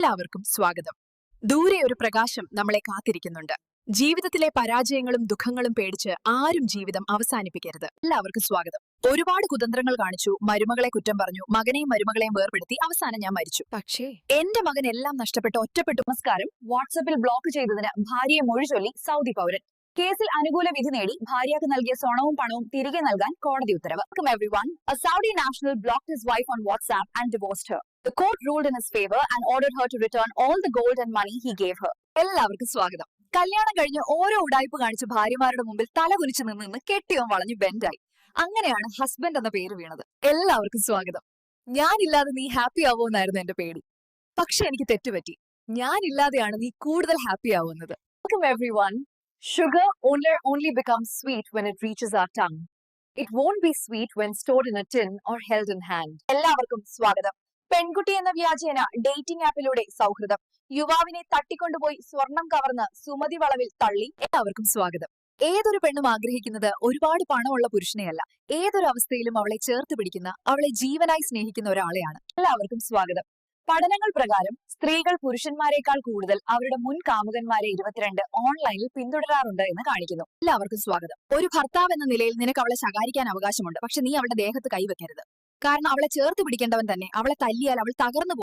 എല്ലാവർക്കും സ്വാഗതം. ദൂരെ ഒരു പ്രകാശം നമ്മളെ കാത്തിരിക്കുന്നുണ്ട്. ജീവിതത്തിലെ പരാജയങ്ങളും ദുഃഖങ്ങളും പേടിച്ച് ആരും ജീവിതം അവസാനിപ്പിക്കരുത്. എല്ലാവർക്കും സ്വാഗതം. ഒരുപാട് കുതന്ത്രങ്ങൾ കാണിച്ചു, മരുമകളെ കുറ്റം പറഞ്ഞു, മകനെയും മരുമകളെയും വേർപെടുത്തി അവസാനം ഞാൻ മരിച്ചു. പക്ഷേ എന്റെ മകൻ എല്ലാം നഷ്ടപ്പെട്ട് ഒറ്റപ്പെട്ടു. നമസ്കാരം. വാട്സാപ്പിൽ ബ്ലോക്ക് ചെയ്തതിന് ഭാര്യയെ മൊഴി ചൊല്ലി സൗദി പൗരൻ. കേസിൽ അനുകൂല വിധി നേടി ഭാര്യയ്ക്ക് നൽകിയ സ്വർണവും പണവും തിരികെ നൽകാൻ കോടതി ഉത്തരവ്. Welcome everyone. A Saudi national blocked his wife on WhatsApp and divorced her. The court ruled in his favor and ordered her to return all the gold and money he gave her. എല്ലാവർക്കും സ്വാഗതം. കല്യാണം കഴിഞ്ഞ് ഓരോ ഉടായ്പ കാണിച്ച് ഭാര്യമാരുടെ മുമ്പിൽ തല കുനിച്ച് നിന്ന് കെട്ടിയോ വളഞ്ഞു ബെൻഡായി. അങ്ങനെയാണ് ഹസ്ബൻഡ് എന്ന പേര് വീണത്. എല്ലാവർക്കും സ്വാഗതം. ഞാനില്ലാതെ നീ ഹാപ്പി ആവുമെന്നായിരുന്നു എന്റെ പേടി. പക്ഷെ എനിക്ക് തെറ്റുപറ്റി. ഞാനില്ലാതെയാണ് നീ കൂടുതൽ ഹാപ്പി ആവുന്നത്. Welcome everyone. Sugar only becomes sweet when it reaches our tongue. It won't be sweet when stored in a tin or held in hand. എല്ലാവർക്കും സ്വാഗതം. പെൺകുട്ടി എന്ന വ്യാജേന ഡേറ്റിംഗ് ആപ്പിലൂടെ സൗഹൃദം. യുവാവിനെ തട്ടിക്കൊണ്ടുപോയി സ്വർണം കവർന്ന് സുമതി വളവിൽ തള്ളി. എല്ലാവർക്കും സ്വാഗതം. ഏതൊരു പെണ്ണും ആഗ്രഹിക്കുന്നത് ഒരുപാട് പണമുള്ള പുരുഷനെയല്ല, ഏതൊരു അവസ്ഥയിലും അവളെ ചേർത്ത് പിടിക്കുന്ന, അവളെ ജീവനായി സ്നേഹിക്കുന്ന ഒരാളെയാണ്. എല്ലാവർക്കും സ്വാഗതം. പഠനങ്ങൾ പ്രകാരം സ്ത്രീകൾ പുരുഷന്മാരെക്കാൾ കൂടുതൽ അവരുടെ മുൻ കാമുകന്മാരെ 22 ഓൺലൈനിൽ പിന്തുടരാറുണ്ട് എന്ന് കാണിക്കുന്നു. എല്ലാവർക്കും സ്വാഗതം. ഒരു ഭർത്താവ് എന്ന നിലയിൽ നിനക്ക് അവളെ ശകാരിക്കാൻ അവകാശമുണ്ട്. പക്ഷെ നീ അവളുടെ ദേഹത്ത് കൈവെക്കരുത്. കാരണം അവളെ ചേർത്ത് പിടിക്കേണ്ടവൻ തന്നെ അവളെ തല്ലിയാൽ അവൾ തകർന്നു പോകും.